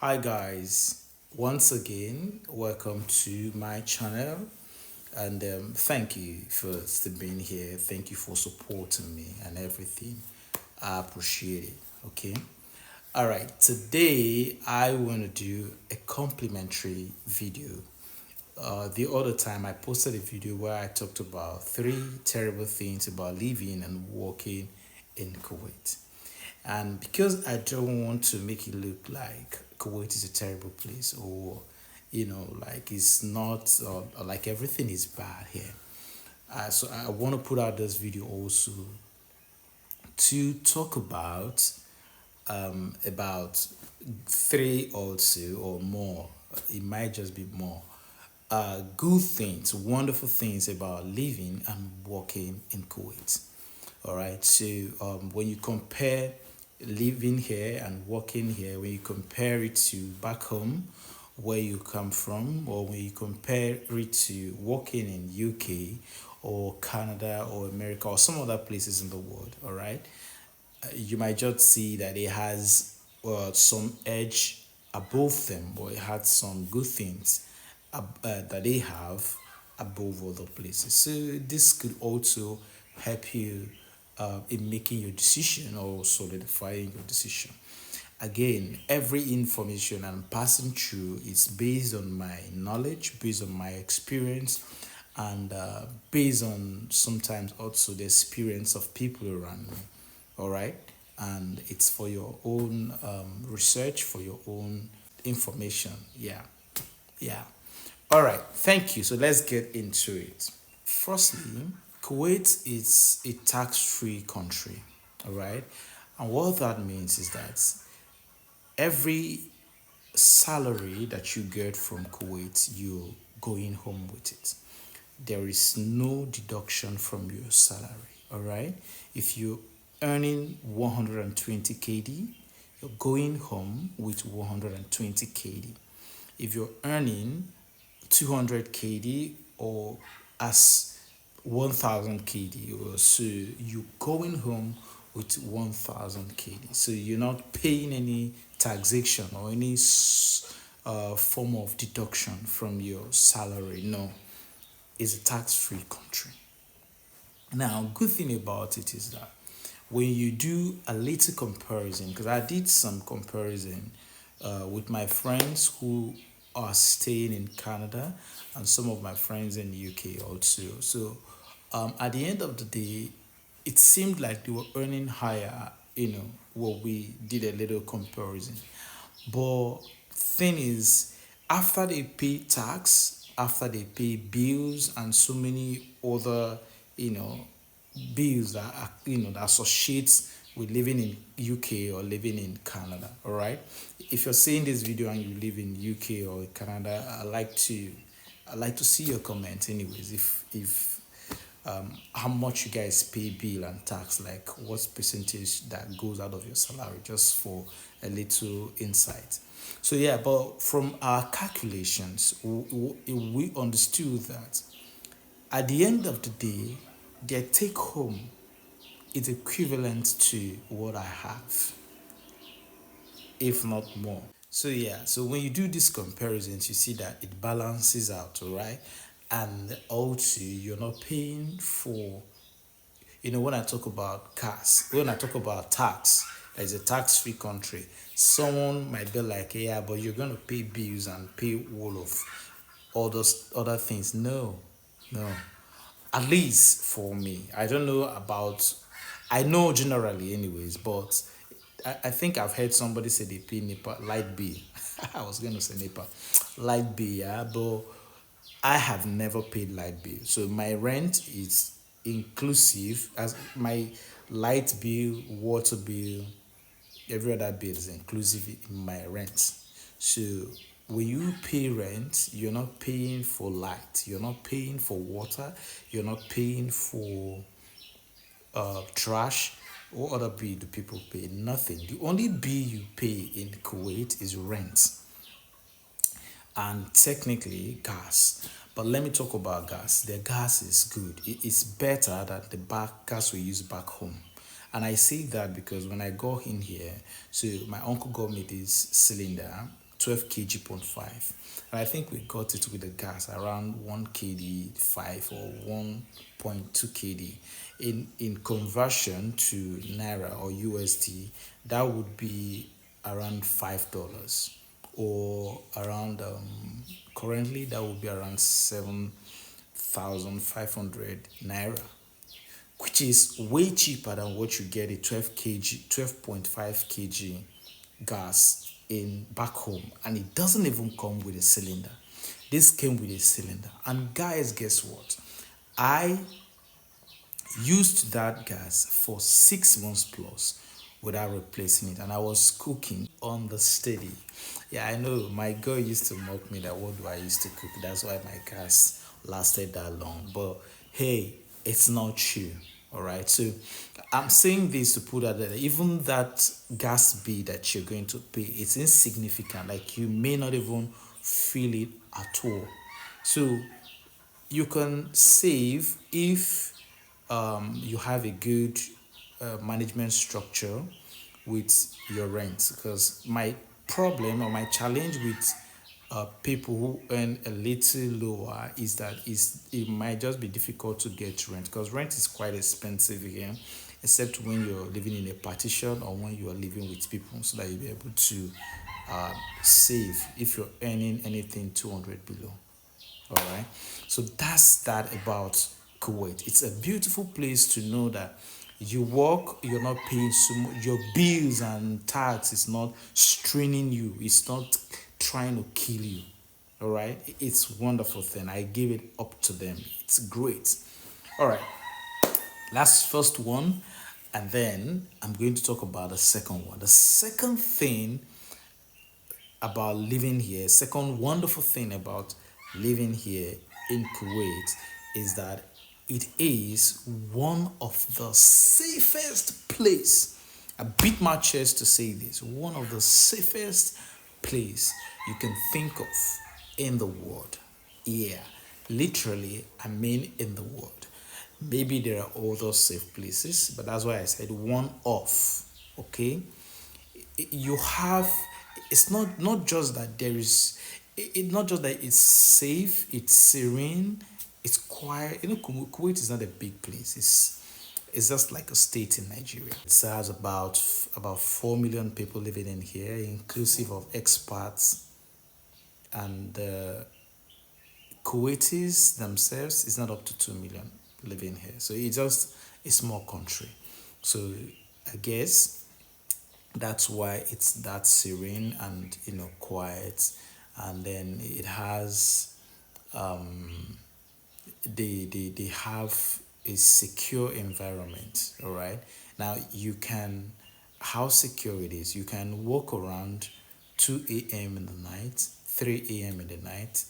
Hi guys, once again, welcome to my channel and thank you for still being here. Thank you for supporting me and everything. I appreciate it. Okay. All right. Today I want to do a complimentary video. The other time I posted a video where I talked about three terrible things about living and working in Kuwait. And because I don't want to make it look like Kuwait is a terrible place or, like it's not, or like everything is bad here. So I want to put out this video also to talk about three also or more. It might just be more. Good things, wonderful things about living and working in Kuwait. All right. So when you compare living here and working here, when you compare it to back home, where you come from, or when you compare it to working in UK or Canada or America or some other places in the world, all right, you might just see that it has some edge above them, or it had some good things that they have above other places. So this could also help you in making your decision or solidifying your decision. Again, every information I'm passing through is based on my knowledge, based on my experience, and based on sometimes also the experience of people around me. All right, and it's for your own research, for your own information. Yeah, yeah. All right, thank you. So let's get into it. Firstly, Kuwait is a tax-free country. All right, and what that means is that every salary that you get from Kuwait, you're going home with it. There is no deduction from your salary. All right. If you're earning 120 KD, you're going home with 120 KD. If you're earning 200 KD or as 1000 KD or so, you're going home with 1000 KD. So you're not paying any taxation or any form of deduction from your salary. No, it's a tax free country. Now, good thing about it is that when you do a little comparison, because I did some comparison with my friends who are staying in Canada and some of my friends in the UK also. So at the end of the day, it seemed like they were earning higher, what we did a little comparison. But thing is, after they pay tax, after they pay bills and so many other, you know, bills that are, that associates with living in UK or living in Canada. All right. If you're seeing this video and you live in UK or Canada, I like to see your comments. Anyways, if how much you guys pay bill and tax, like what percentage that goes out of your salary, just for a little insight. So yeah, but from our calculations, we understood that at the end of the day, their take home is equivalent to what I have, if not more. So yeah, so when you do these comparisons, you see that it balances out, all right? And also you're not paying for, when I talk about cars, when I talk about tax, as a tax-free country, someone might be like, yeah, but you're gonna pay bills and pay all of all those other things. No, no. At least for me, I don't know about. I know generally, anyways, but I think I've heard somebody say they pay NEPA light bill. I was gonna say NEPA light bill, yeah, but I have never paid light bill. So my rent is inclusive as my light bill, water bill, every other bill is inclusive in my rent. So when you pay rent, you're not paying for light, you're not paying for water, you're not paying for trash. What other bill do people pay? Nothing. The only bill you pay in Kuwait is rent and technically gas. But let me talk about gas. The gas is good. It's better than the back gas we use back home. And I say that because when I got in here, so my uncle got me this cylinder, 12 kg point 5. And I think we got it with the gas around 1 kd 5 or 1.2 kd. In conversion to naira or USD, that would be around $5, or around currently that would be around 7,500 naira, which is way cheaper than what you get a 12 kg, 12.5 kg gas in back home. And it doesn't even come with a cylinder. This came with a cylinder. And guys, guess what? I used that gas for 6 months plus without replacing it, and I was cooking on the steady. Yeah, I know my girl used to mock me that what do I used to cook? That's why my gas lasted that long. But hey, it's not true. All right. So I'm saying this to put out that even that gas bill that you're going to pay, it's insignificant. Like you may not even feel it at all. So you can save if you have a good management structure with your rent. Because my problem or my challenge with people who earn a little lower is that it might just be difficult to get rent, because rent is quite expensive here, except when you're living in a partition or when you are living with people, so that you'll be able to save if you're earning anything 200 below. All right. So that's that about Kuwait. It's a beautiful place to know that you work, you're not paying so much, your bills and tax is not straining you, it's not trying to kill you. All right. It's a wonderful thing. I give it up to them. It's great. All right. That's first one. And then I'm going to talk about the second one. The second thing about living here, second wonderful thing about living here in Kuwait is that it is one of the safest place. I beat my chest to say this. One of the safest place you can think of in the world. Yeah, literally, I mean in the world. Maybe there are other safe places, but that's why I said one off. Okay, you have, it's not just that there is not just that it's safe, it's serene, it's quiet. Kuwait is not a big place. It's just like a state in Nigeria. It has about 4 million people living in here, inclusive of expats, and Kuwaitis themselves is not up to 2 million living here. So it's just a small country. So I guess that's why it's that serene and quiet. And then it has they have a secure environment. All right. Now you can, how secure it is, you can walk around 2 a.m. in the night, 3 a.m. in the night,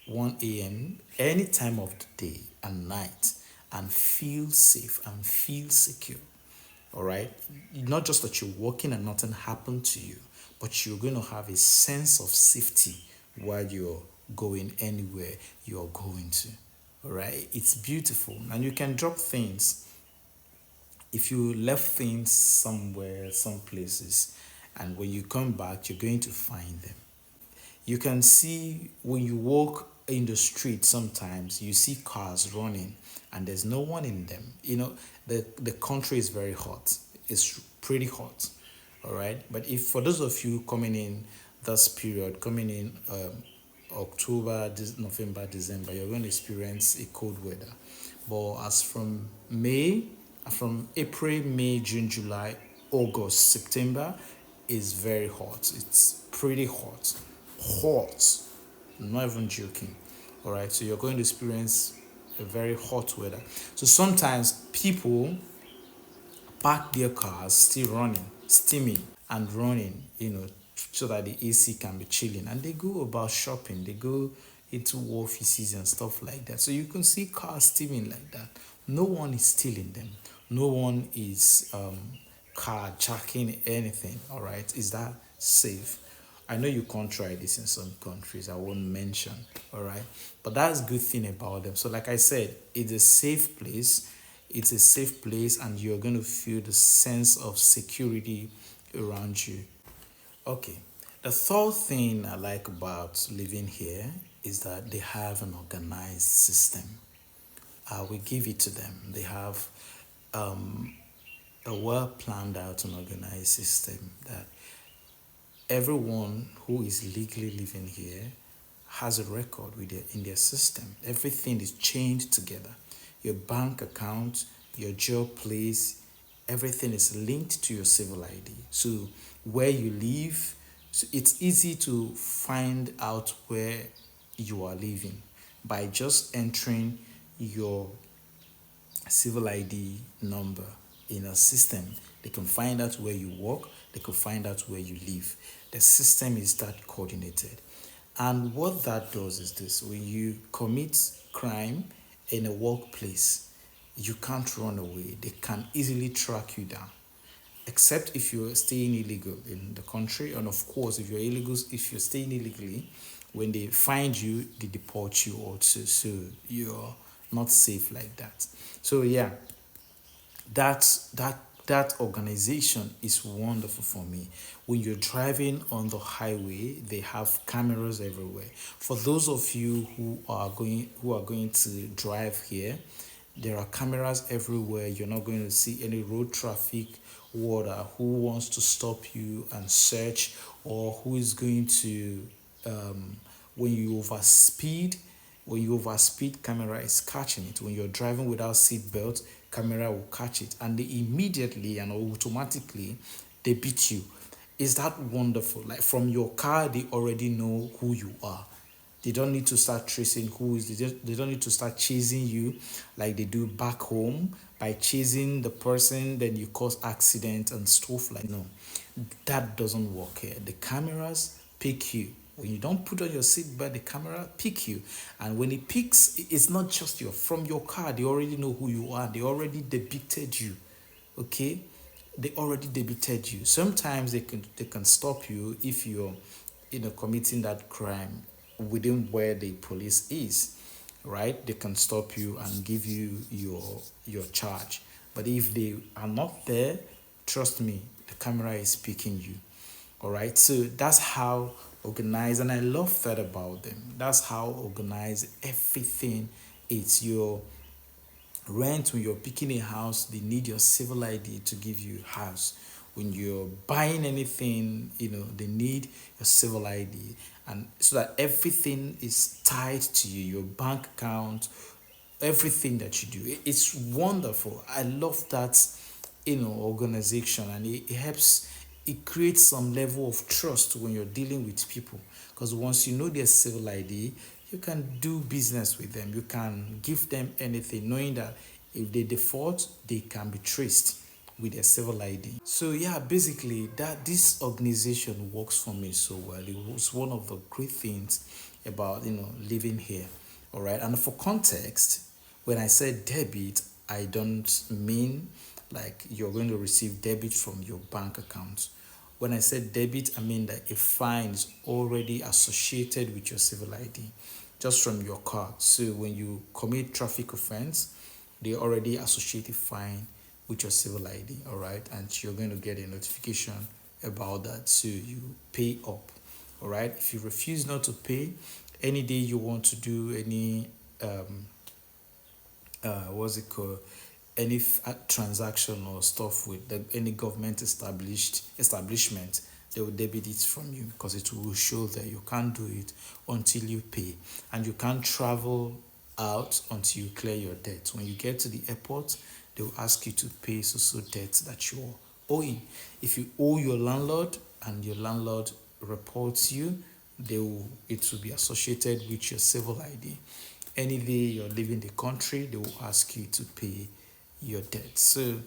1 a.m., any time of the day and night, and feel safe and feel secure. All right. Not just that you're walking and nothing happened to you, but you're going to have a sense of safety while you're going anywhere you're going to. All right. It's beautiful. And you can drop things. If you left things somewhere, some places, and when you come back, you're going to find them. You can see when you walk in the street, sometimes you see cars running and there's no one in them. The country is very hot. It's pretty hot. All right. But if for those of you coming in this period, coming in October, November, December, you're going to experience a cold weather. But as from April, May, June, July, August, September is very hot. It's pretty hot. Hot. I'm not even joking. All right. So you're going to experience a very hot weather. So sometimes people park their cars still running, steaming and running, so that the AC can be chilling. And they go about shopping, they go into offices and stuff like that. So you can see cars steaming like that. No one is stealing them. No one is carjacking anything. All right. Is that safe? I know you can't try this in some countries. I won't mention. All right. But that's a good thing about them. So like I said, it's a safe place. It's a safe place, and you're going to feel the sense of security around you. Okay. The third thing I like about living here is that they have an organized system. We give it to them. They have a well planned out and organized system that everyone who is legally living here has a record with in their system. Everything is chained together. Your bank account, your job place, everything is linked to your civil ID. So where you live, so it's easy to find out where you are living by just entering your civil ID number in a system. They can find out where you work, they can find out where you live. The system is that coordinated. And what that does is this: when you commit crime in a workplace, you can't run away. They can easily track you down, except if you're staying illegal in the country. And of course, if you're staying illegally, when they find you, they deport you also. So you're not safe like that. So yeah, that organization is wonderful for me. When you're driving on the highway, they have cameras everywhere. For those of you who are going to drive here, there are cameras everywhere. You're not going to see any road traffic warder who wants to stop you and search, or who is going to when you overspeed. When you overspeed, camera is catching it. When you're driving without seat belt, camera will catch it, and they immediately and automatically they beat you. Is that wonderful? Like from your car, they already know who you are. They don't need to start tracing who is. They don't need to start chasing you like they do back home. By chasing the person, then you cause accident and stuff like no. That doesn't work here. The cameras pick you. When you don't put on your seatbelt, the camera pick you. And when it picks, it's not just you. From your car, they already know who you are. They already depicted you. Okay? They already debited you. Sometimes they can stop you if you're committing that crime within where the police is, right? They can stop you and give you your charge. But if they are not there, trust me, the camera is picking you. All right. So that's how organized, and I love that about them. That's how organized everything is. Your rent, when you're picking a house, they need your civil ID to give you a house. When you're buying anything, they need your civil ID, and so that everything is tied to you, your bank account, everything that you do. It's wonderful. I love that, organization, and it helps. It creates some level of trust when you're dealing with people, because once you know their civil ID, you can do business with them. You can give them anything, knowing that if they default, they can be traced with their civil ID. So yeah, basically that this organization works for me so well. It was one of the great things about living here. All right. And for context, when I said debit, I don't mean like you're going to receive debit from your bank account. When I said debit, I mean that a fine is already associated with your civil ID just from your card. So when you commit traffic offense, they already associate a fine with your civil ID, all right? And you're going to get a notification about that. So you pay up, all right? If you refuse not to pay, any day you want to do any what's it called, any transaction or stuff with any government establishment, they will debit it from you, because it will show that you can't do it until you pay, and you can't travel out until you clear your debt. When you get to the airport, they will ask you to pay so debt that you're owing. If you owe your landlord and your landlord reports you, it will be associated with your civil ID. Any day you're leaving the country, they will ask you to pay your debt. So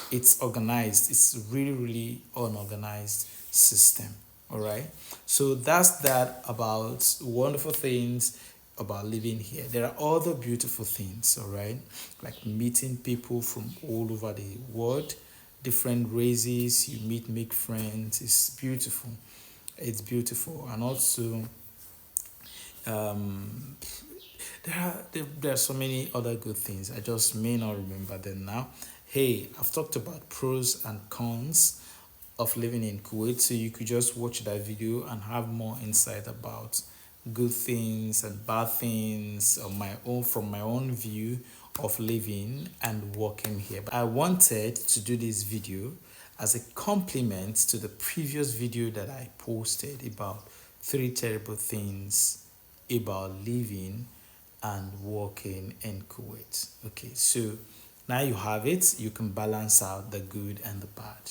it's organized. It's really, really unorganized system. All right. So that's that about wonderful things about living here. There are other beautiful things. All right, like meeting people from all over the world, different races. You meet, make friends. It's beautiful. It's beautiful, and also um, there are so many other good things. I just may not remember them now. Hey, I've talked about pros and cons of living in Kuwait. So you could just watch that video and have more insight about good things and bad things on my own, from my own view of living and working here. But I wanted to do this video as a complement to the previous video that I posted about 3 terrible things about living and working in Kuwait. Okay, so now you have it. You can balance out the good and the bad.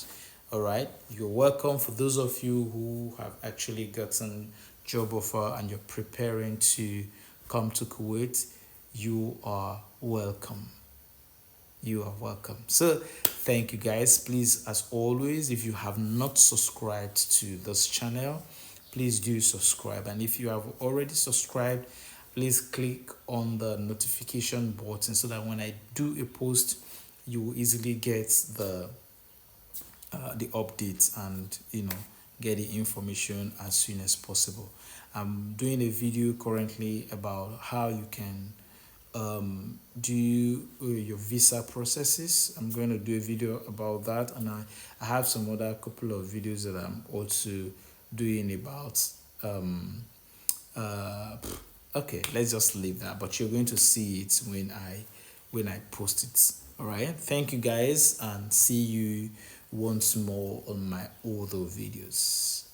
All right, you're welcome. For those of you who have actually gotten job offer and you're preparing to come to Kuwait, you are welcome. You are welcome. So, thank you guys. Please, as always, if you have not subscribed to this channel, please do subscribe. And if you have already subscribed, please click on the notification button so that when I do a post, you will easily get the updates and get the information as soon as possible. I'm doing a video currently about how you can do your visa processes. I'm going to do a video about that, and I have some other couple of videos that I'm also doing about uh okay, let's just leave that, but you're going to see it when I post it. All right, thank you guys, and see you once more on my other videos.